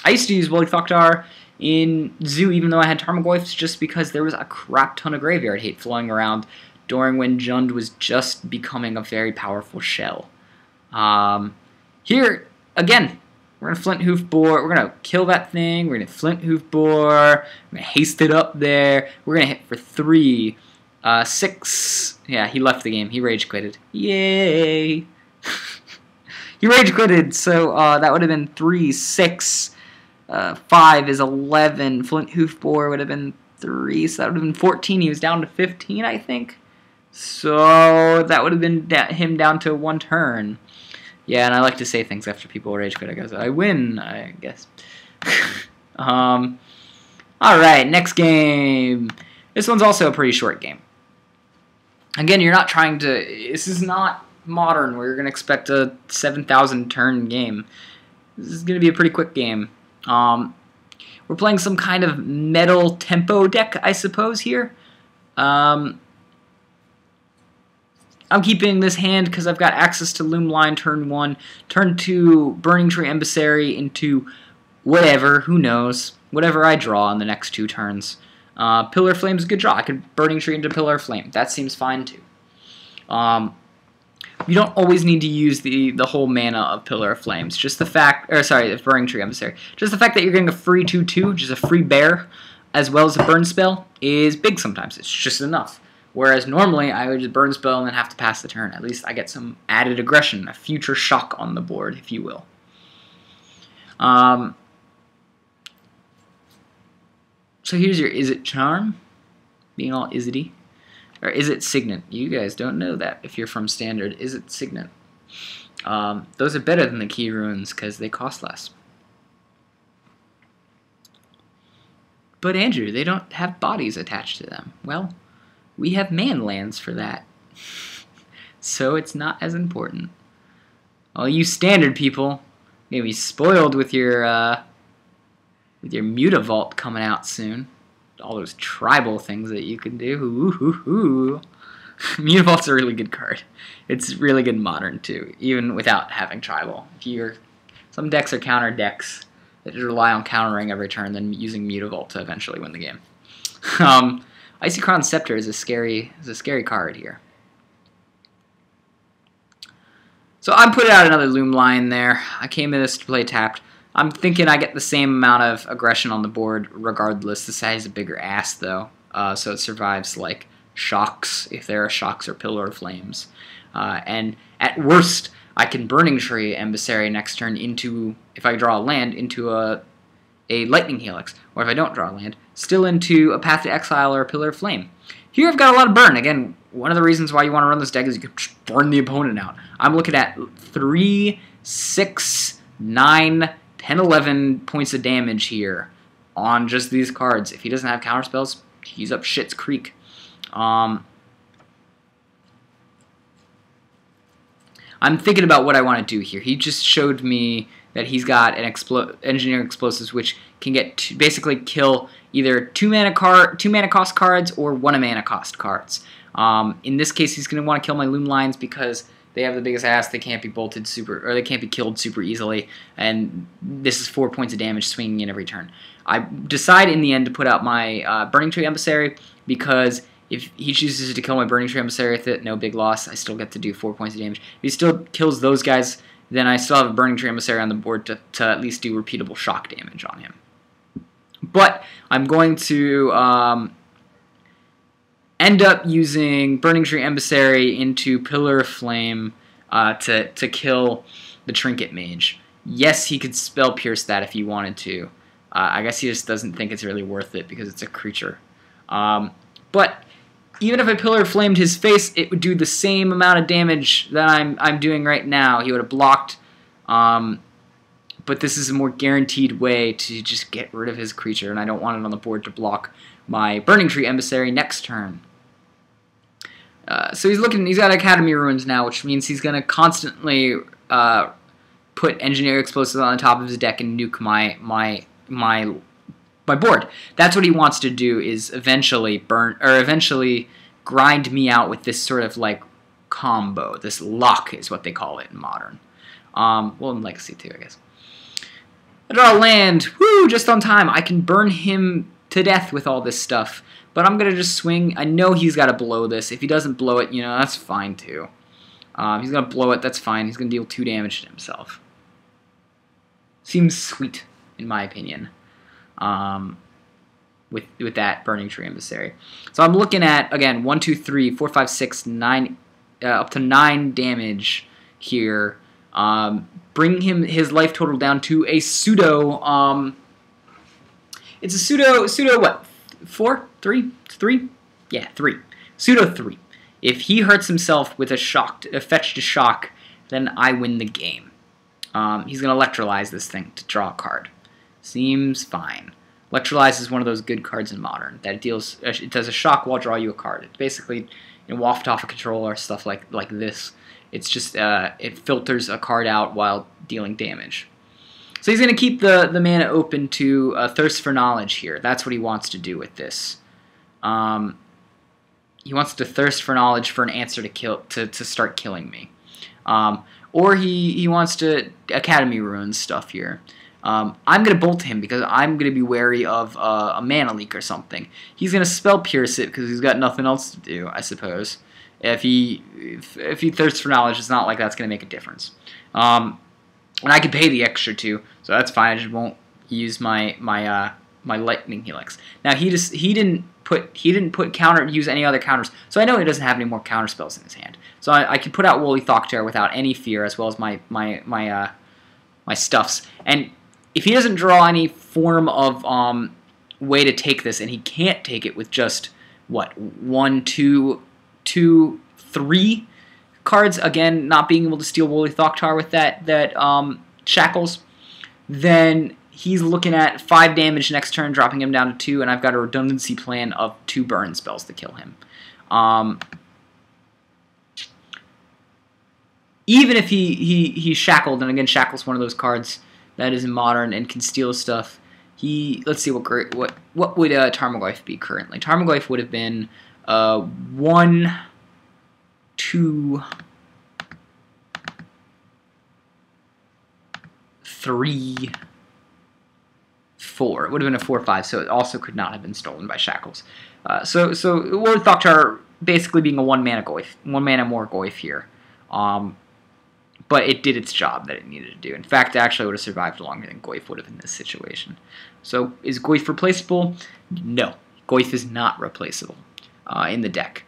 I used to use Woolly Thoktar in Zoo even though I had Tarmogoyfs just because there was a crap ton of graveyard hate flowing around during when Jund was just becoming a very powerful shell. Here, again, we're going to Flint Hoof Boar. We're going to kill that thing. We're going to Flint Hoof Boar. We're going to haste it up there. We're going to hit for 3. 6. Yeah, he left the game. He rage quitted. Yay! He rage quitted, so that would have been 3, 6. 5 is 11. Flint Hoof Boar would have been 3, so that would have been 14. He was down to 15, I think. So that would have been him down to 1 turn. Yeah, and I like to say things after people rage quit. I guess I win, I guess. Alright, next game. This one's also a pretty short game. Again, you're not trying to... This is not Modern where you're going to expect a 7,000 turn game. This is going to be a pretty quick game. We're playing some kind of metal tempo deck, I suppose, here. I'm keeping this hand because I've got access to Loom Line turn 1. Turn 2, Burning Tree Emissary into whatever, who knows. Whatever I draw in the next 2 turns. Pillar of Flame is a good draw. I could Burning Tree into Pillar of Flame. That seems fine too. You don't always need to use the whole mana of Pillar of Flames. Just the fact, or sorry, the Burning Tree Emissary. Just the fact that you're getting a free 2/2, just a free bear, as well as a burn spell, is big sometimes. It's just enough. Whereas normally I would just burn spell and then have to pass the turn. At least I get some added aggression, a future shock on the board, if you will. So here's your Is It Charm, being all Is-it-y. Or Is It Signet? You guys don't know that if you're from Standard. Is It Signet? Those are better than the Key Runes because they cost less. But Andrew, they don't have bodies attached to them. Well, we have man lands for that. So it's not as important. All you Standard people, you're gonna be spoiled with your Mutavault coming out soon. All those tribal things that you can do. Ooh, ooh, ooh. Mutavault's a really good card. It's really good in Modern, too, even without having Tribal. Some decks are counter decks that rely on countering every turn, then using Mutavault to eventually win the game. Icy-Crown Scepter is a scary card here. So I'm putting out another Loom Lion there. I came in this to play tapped. I'm thinking I get the same amount of aggression on the board regardless. This has a bigger ass, though, so it survives, like, shocks, if there are shocks or Pillar of Flames. And at worst, I can Burning Tree Emissary next turn into, if I draw a land, into a Lightning Helix. Or if I don't draw a land, still into a Path to Exile or a Pillar of Flame. Here I've got a lot of burn. Again, one of the reasons why you want to run this deck is you can burn the opponent out. I'm looking at 3, 6, 9, 10, 11 points of damage here on just these cards. If he doesn't have counterspells, he's up shit's creek. I'm thinking about what I want to do here. He just showed me that he's got an Engineering Explosives, which can basically kill either 2 mana cost cards or 1 mana cost cards. In this case, he's going to want to kill my Loom Lions because they have the biggest ass. They can't be they can't be killed super easily, and this is 4 points of damage swinging in every turn. I decide in the end to put out my Burning Tree Emissary because if he chooses to kill my Burning Tree Emissary with it, no big loss. I still get to do 4 points of damage. If he still kills those guys, then I still have a Burning Tree Emissary on the board to at least do repeatable shock damage on him. But I'm going to end up using Burning Tree Emissary into Pillar of Flame to kill the Trinket Mage. Yes, he could Spell Pierce that if he wanted to. I guess he just doesn't think it's really worth it because it's a creature. But even if I Pillar Flamed his face, it would do the same amount of damage that I'm doing right now. He would have blocked, but this is a more guaranteed way to just get rid of his creature, and I don't want it on the board to block my Burning Tree Emissary next turn. So he's got Academy Ruins now, which means he's going to constantly put Engineer Explosives on the top of his deck and nuke my board. That's what he wants to do, is eventually grind me out with this sort of like combo. This lock is what they call it in Modern. Well, in Legacy too, I guess. I draw a land. Woo! Just on time. I can burn him to death with all this stuff. But I'm going to just swing. I know he's got to blow this. If he doesn't blow it, you know, that's fine too. He's going to blow it. That's fine. He's going to deal 2 damage to himself. Seems sweet, in my opinion. With that Burning Tree Emissary. So I'm looking at, again, 1, 2, 3, 4, 5, 6, 9, up to 9 damage here. Bring his life total down to a pseudo, it's a pseudo what? 4? 3? 3? Yeah, 3. Pseudo 3. If he hurts himself with a fetch to shock, then I win the game. He's going to Electrolyze this thing to draw a card. Seems fine. Electrolyze is one of those good cards in Modern that it does a shock while draw you a card. It's basically waft off a controller, stuff like this. It's just it filters a card out while dealing damage. So he's going to keep the mana open to Thirst for Knowledge here. That's what he wants to do with this. He wants to Thirst for Knowledge for an answer to start killing me. Or he wants to Academy Ruins stuff here. I'm going to Bolt him because I'm going to be wary of a Mana Leak or something. He's going to Spell Pierce it because he's got nothing else to do, I suppose. If he Thirsts for Knowledge, it's not like that's going to make a difference. And I could pay the extra too, so that's fine. I just won't use my Lightning Helix. Now he didn't use any other counters, so I know he doesn't have any more counter spells in his hand. So I could put out Woolly Thoctar without any fear, as well as my stuffs. And if he doesn't draw any form of way to take this, and he can't take it with just what 1, 2, 3 cards, again, not being able to steal Woolly Thoctar with that Shackles, then he's looking at 5 damage next turn, dropping him down to 2, and I've got a redundancy plan of 2 burn spells to kill him. Even if he's shackled, and again, Shackle's one of those cards that is in Modern and can steal stuff. Let's see what would Tarmogoyf be currently. Tarmogoyf would have been 1. 2, 3, 4. It would have been a 4/5, so it also could not have been stolen by Shackles. So Lord Thoktar basically being a one-mana more Goyf here. But it did its job that it needed to do. In fact, it actually would have survived longer than Goyf would have in this situation. So is Goyf replaceable? No. Goyf is not replaceable in the deck.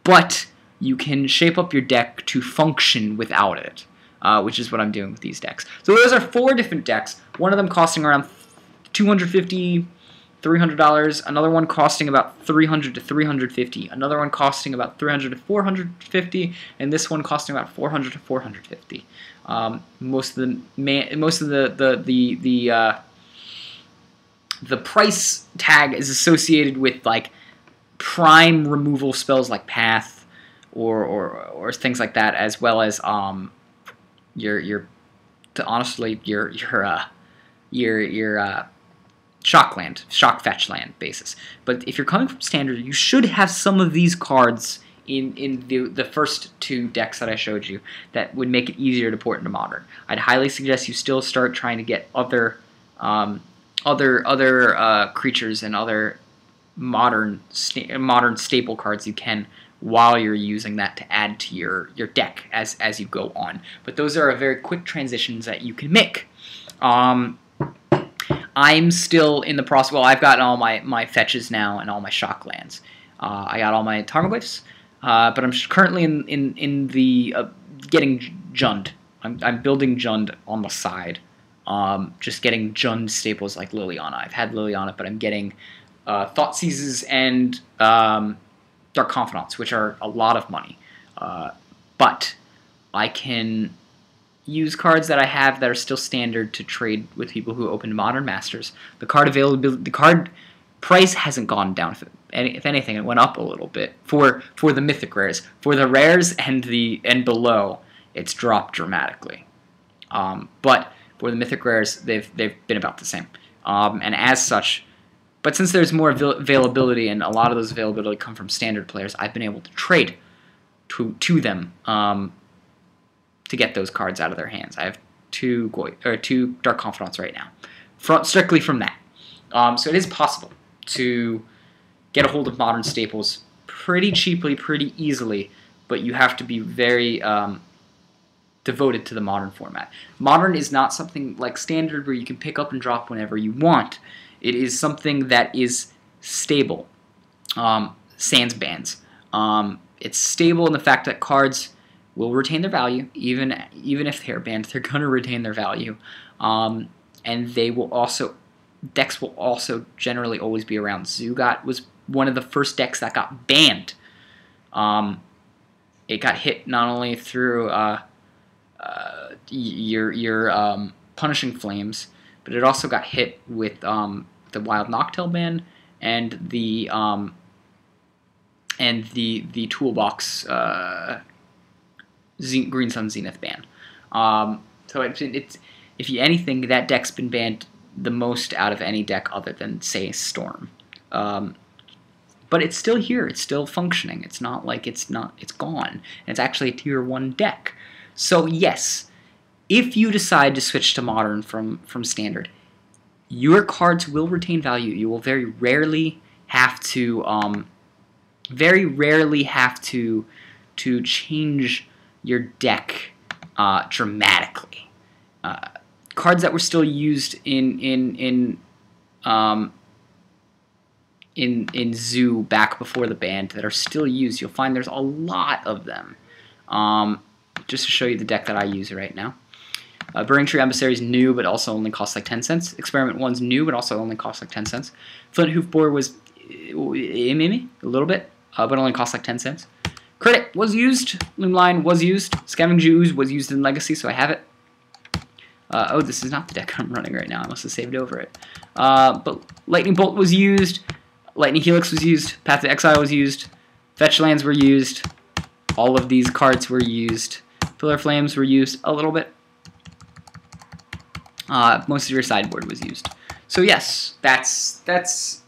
But you can shape up your deck to function without it, which is what I'm doing with these decks. So those are 4 different decks, one of them costing around $250, $300, another one costing about $300 to $350, another one costing about $300 to $450, and this one costing about $400 to $450. Most of the price tag is associated with like prime removal spells like Path or things like that, as well as your shock fetch land basis. But if you're coming from standard, you should have some of these cards in the first 2 decks that I showed you that would make it easier to port into modern. I'd highly suggest you still start trying to get other creatures and other modern staple cards you can while you're using that to add to your deck as you go on. But those are very quick transitions that you can make. I'm still in the process. Well, I've gotten all my fetches now and all my shock lands. I got all my Tarmogoyfs, but I'm currently in the getting Jund. I'm building Jund on the side. Just getting Jund staples like Liliana. I've had Liliana, but I'm getting Thoughtseizes and Dark Confidants, which are a lot of money. But I can use cards that I have that are still standard to trade with people who open Modern Masters. The card price hasn't gone down. If anything, it went up a little bit for the Mythic rares. For the rares and below, it's dropped dramatically. But for the Mythic rares, they've been about the same. And as such, but since there's more availability, and a lot of those availability come from standard players, I've been able to trade to them to get those cards out of their hands. I have 2 Dark Confidants right now, strictly from that. So it is possible to get a hold of modern staples pretty cheaply, pretty easily, but you have to be very devoted to the modern format. Modern is not something like standard where you can pick up and drop whenever you want. It is something that is stable. Sans bans. It's stable in the fact that cards will retain their value, even if they're banned. They're going to retain their value, and they will also. Decks will also generally always be around. Zugot was one of the first decks that got banned. It got hit not only through your Punishing Flames, but it also got hit with the Wild Noctowl ban and the Toolbox Green Sun Zenith ban. So it's if anything, that deck's been banned the most out of any deck other than, say, Storm. But it's still here. It's still functioning. It's not like it's gone. And it's actually a tier 1 deck. So yes, if you decide to switch to Modern from Standard, your cards will retain value. You will very rarely have to change your deck dramatically. Cards that were still used in Zoo back before the ban that are still used, you'll find there's a lot of them. Just to show you the deck that I use right now. Burning Tree Emissary is new, but also only costs like 10 cents. Experiment 1's new, but also only costs like 10 cents. Flint Hoof Boar was a little bit, but only costs like 10 cents. Credit was used. Loomline was used. Scavenging Ooze was used in Legacy, so I have it. Oh, this is not the deck I'm running right now. I must have saved over it. But Lightning Bolt was used. Lightning Helix was used. Path to Exile was used. Fetch lands were used. All of these cards were used. Pillar Flames were used a little bit. Most of your sideboard was used. So yes, that's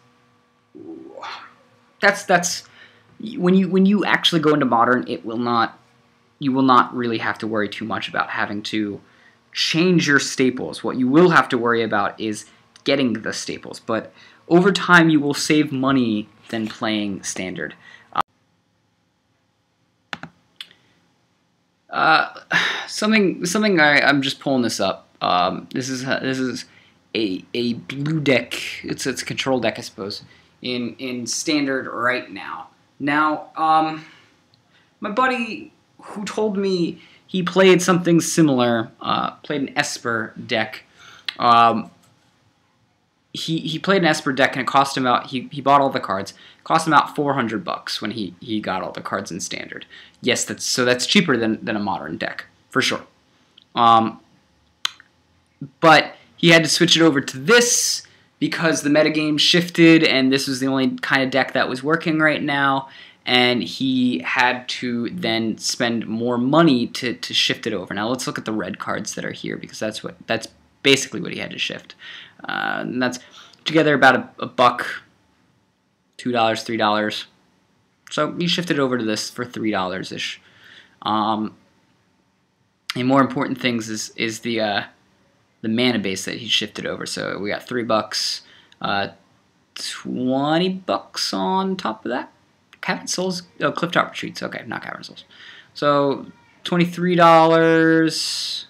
when you actually go into Modern, it will not you will not really have to worry too much about having to change your staples. What you will have to worry about is getting the staples, but over time you will save money than playing standard. I'm just pulling this up. This is a blue deck. It's a control deck, I suppose, in standard right now. Now, my buddy who told me he played something similar, played an Esper deck. He played an Esper deck, and it cost him out. He bought all the cards. It cost him out $400 when he got all the cards in standard. Yes, that's cheaper than a modern deck for sure. But he had to switch it over to this because the metagame shifted, and this was the only kind of deck that was working right now. And he had to then spend more money to shift it over. Now let's look at the red cards that are here, because that's basically what he had to shift. And that's together about a buck, $2, $3. So he shifted over to this for $3-ish. And more important things is the mana base that he shifted over. So we got $3, $20 on top of that. Cavern Souls, oh, Clifftop Retreats. Okay, not Cavern Souls. So $23.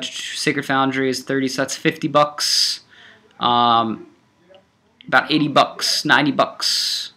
Sacred Foundry is 30, so that's $50. About $80, $90.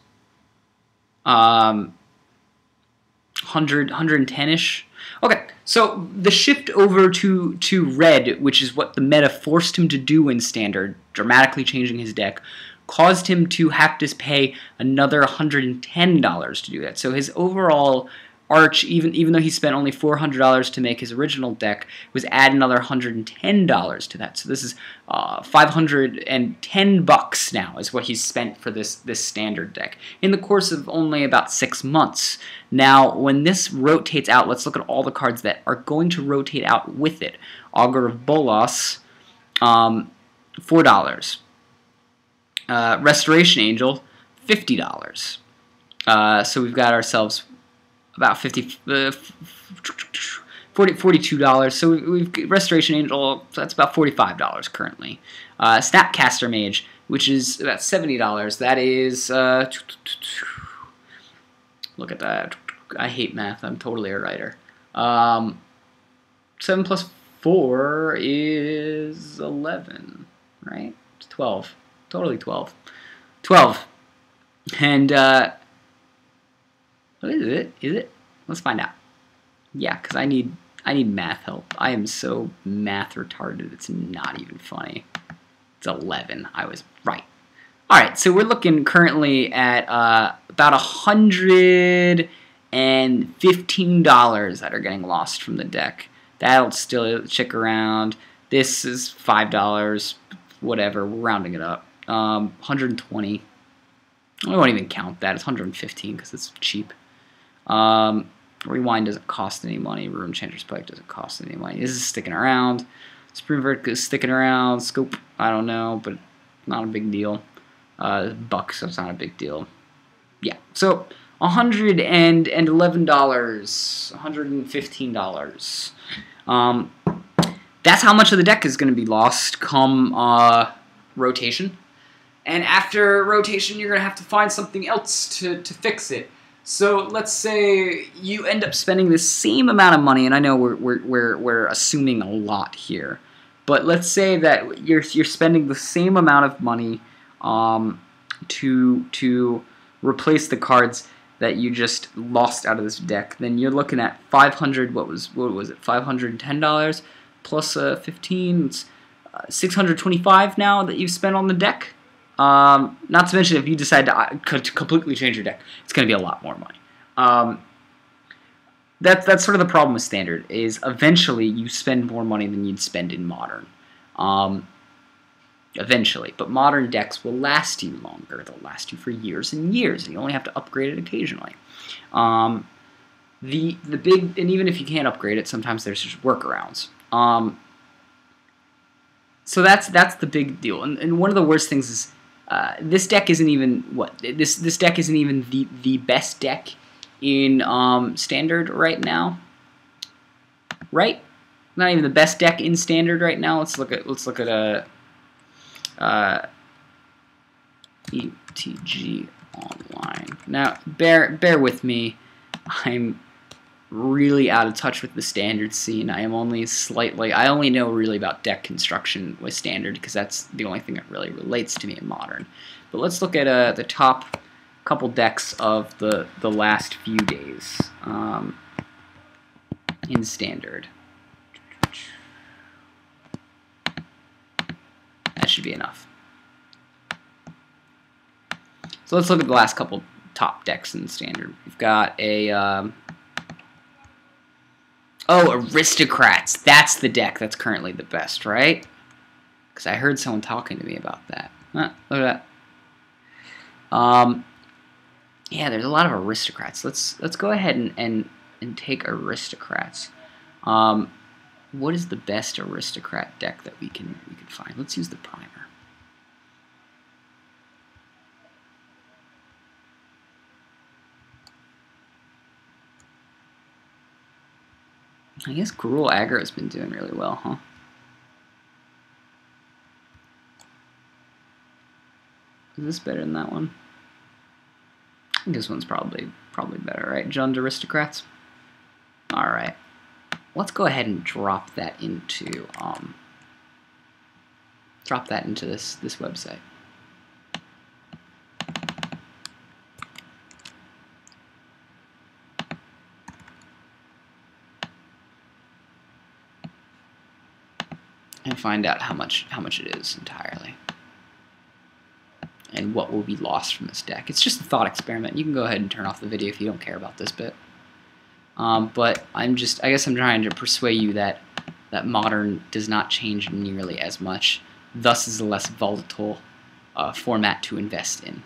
110-ish. Okay, so the shift over to red, which is what the meta forced him to do in standard, dramatically changing his deck, caused him to have to pay another $110 to do that. So his overall arch, even though he spent only $400 to make his original deck, was add another $110 to that. So this is $510 now is what he's spent for this standard deck in the course of only about 6 months. Now, when this rotates out, let's look at all the cards that are going to rotate out with it. Augur of Bolas, $4. Restoration Angel, $50. So we've got ourselves about $42. So we've Restoration Angel, so that's about $45 currently. Snapcaster Mage, which is about $70. That is, look at that. I hate math. I'm totally a writer. 7 plus 4 is 11, right? It's 12. Totally 12. 12. And, what is it? Is it? Let's find out. Yeah, because I need math help. I am so math retarded, it's not even funny. It's 11. I was right. Alright, so we're looking currently at about $115 that are getting lost from the deck. That'll still chick around. This is $5. Whatever, we're rounding it up. 120. I won't even count that. It's 115 because it's cheap. Rewind doesn't cost any money. Room Changer's Pike doesn't cost any money. This is sticking around. Spring Vertical is sticking around. Scope, I don't know, but not a big deal. Buck, so it's not a big deal. Yeah, so $111, $115. That's how much of the deck is going to be lost come rotation. And after rotation, you're going to have to find something else to fix it. So let's say you end up spending the same amount of money, and I know we're assuming a lot here, but let's say that you're spending the same amount of money to replace the cards that you just lost out of this deck. Then you're looking at 500. What was it? $510 plus 15. It's $625 now that you've spent on the deck. Not to mention, if you decide to completely change your deck, it's going to be a lot more money. That's sort of the problem with Standard, is eventually you spend more money than you'd spend in Modern. Eventually. But Modern decks will last you longer. They'll last you for years and years, and you only have to upgrade it occasionally. The big, and even if you can't upgrade it, sometimes there's just workarounds. So that's the big deal. And one of the worst things is, this deck isn't even the best deck in Standard right now. Right? Not even the best deck in Standard right now. Let's look at a ETG Online. Now, bear with me. I'm really out of touch with the Standard scene. I only know really about deck construction with Standard because that's the only thing that really relates to me in Modern. But let's look at the top couple decks of the last few days in Standard. That should be enough. So let's look at the last couple top decks in Standard. We've got a Aristocrats. That's the deck that's currently the best, right? Because I heard someone talking to me about that. Look at that. Yeah, there's a lot of Aristocrats. Let's go ahead and take Aristocrats. What is the best Aristocrat deck that we can find? Let's use the Primer. I guess Gruul Aggro has been doing really well, huh? Is this better than that one? I think this one's probably better, right? Jund Aristocrats. All right, let's go ahead and drop that into this website. And find out how much it is entirely, and what will be lost from this deck. It's just a thought experiment. You can go ahead and turn off the video if you don't care about this bit. But I guess I'm trying to persuade you that Modern does not change nearly as much, thus is a less volatile format to invest in.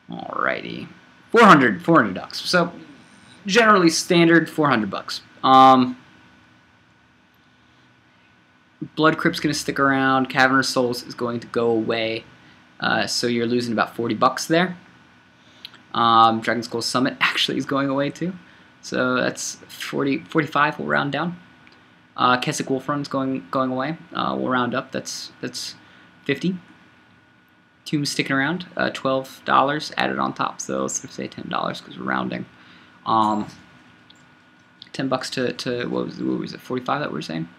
Alrighty, $400. So generally Standard $400. Blood Crypt's going to stick around. Cavernous Souls is going to go away. So you're losing about $40 there. Dragon Skull Summit actually is going away too. So that's 45 we'll round down. Kessig Wolfrun's going away. We'll round up. That's 50. Tomb's sticking around. $12 added on top. So let's say $10 because we're rounding. $10 to what was it? 45 that we were saying.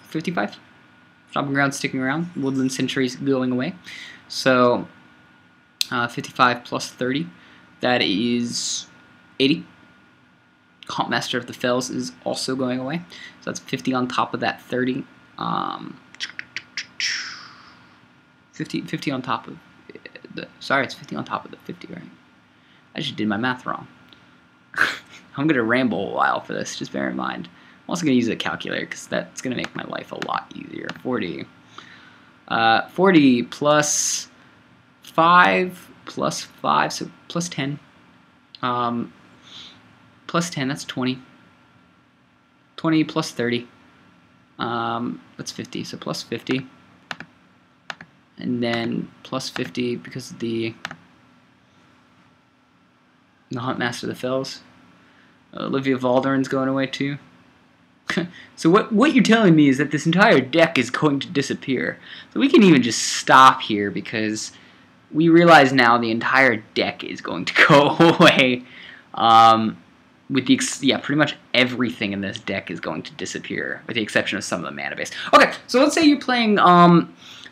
55. Stomping Ground sticking around. Woodland Sentry's going away. So 55 plus 30. That is 80. Huntmaster of the Fells is also going away. So that's 50 on top of that 30. 50 on top of sorry, it's 50 on top of the 50, right? I just did my math wrong. I'm going to ramble a while for this, just bear in mind. I'm also going to use a calculator because that's going to make my life a lot easier. 40 plus 5 plus 5, so plus 10. Plus 10, that's 20. 20 plus 30. That's 50, so plus 50. And then plus 50 because of the Huntmaster of the Fells. Olivia Valdorin's going away too. So what you're telling me is that this entire deck is going to disappear. So we can even just stop here because we realize now the entire deck is going to go away. With the pretty much everything in this deck is going to disappear, with the exception of some of the mana base. Okay, so let's say you're playing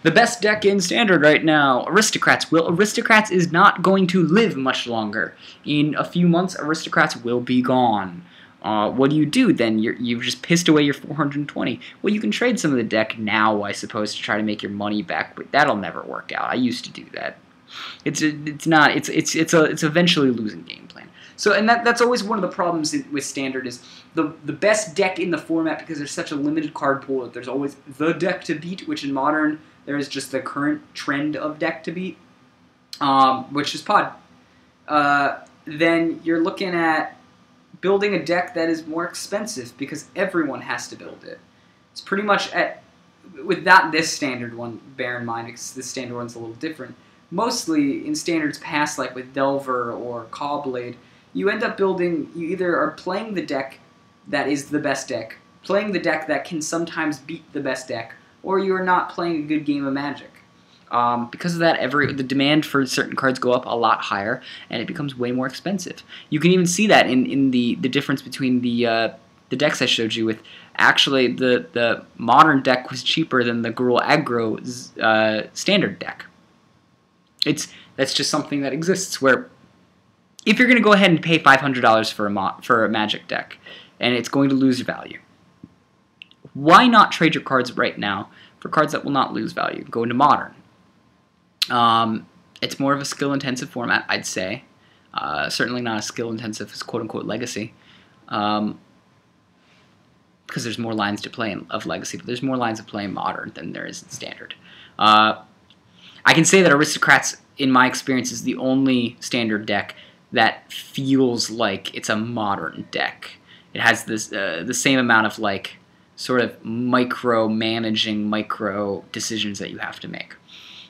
the best deck in Standard right now, Aristocrats. Well, Aristocrats is not going to live much longer. In a few months, Aristocrats will be gone. What do you do then? You've just pissed away your 420. Well, you can trade some of the deck now, I suppose, to try to make your money back, but that'll never work out. I used to do that. It's eventually a losing game plan. So, and that's always one of the problems with Standard is the best deck in the format, because there's such a limited card pool that there's always the deck to beat, which in Modern there is just the current trend of deck to beat, which is Pod. Then you're looking at building a deck that is more expensive because everyone has to build it. It's pretty much at with that, this standard one, bear in mind, because this standard one's a little different. Mostly in standards past, like with Delver or Caw-Blade, you end up building, you either are playing the deck that is the best deck, playing the deck that can sometimes beat the best deck, or you are not playing a good game of Magic. Because of that, the demand for certain cards go up a lot higher, and it becomes way more expensive. You can even see that in the difference between the decks I showed you. With actually the modern deck was cheaper than the Gruul Aggro standard deck. That's just something that exists. Where if you're going to go ahead and pay $500 for a Magic deck, and it's going to lose value, why not trade your cards right now for cards that will not lose value? Go into Modern. It's more of a skill-intensive format, I'd say. Certainly not as skill-intensive as quote-unquote Legacy. Because there's more lines to play of Legacy, but there's more lines of play in Modern than there is in Standard. I can say that Aristocrats, in my experience, is the only Standard deck that feels like it's a Modern deck. It has this the same amount of like sort of micro-managing micro decisions that you have to make.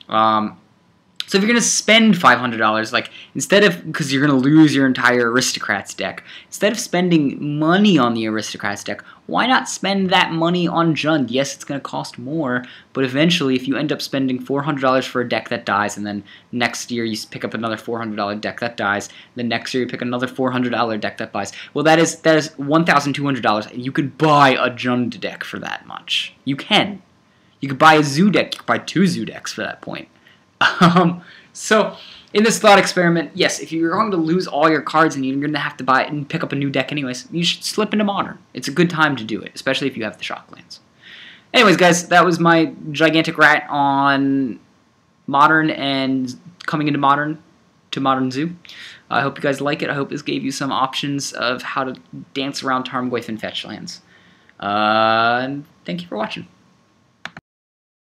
So if you're going to spend $500, like, instead of, because you're going to lose your entire Aristocrats deck, instead of spending money on the Aristocrats deck, why not spend that money on Jund? Yes, it's going to cost more, but eventually if you end up spending $400 for a deck that dies, and then next year you pick up another $400 deck that dies, then next year you pick another $400 deck that dies, well, that is $1,200, and you could buy a Jund deck for that much. You can. You could buy a Zoo deck, you could buy 2 Zoo decks for that point. So, in this thought experiment, yes, if you're going to lose all your cards and you're going to have to buy it and pick up a new deck anyways, you should slip into Modern. It's a good time to do it, especially if you have the Shocklands. Anyways, guys, that was my gigantic rant on Modern and coming into Modern Zoo. I hope you guys like it. I hope this gave you some options of how to dance around Tarmogoyf and fetch lands. And thank you for watching.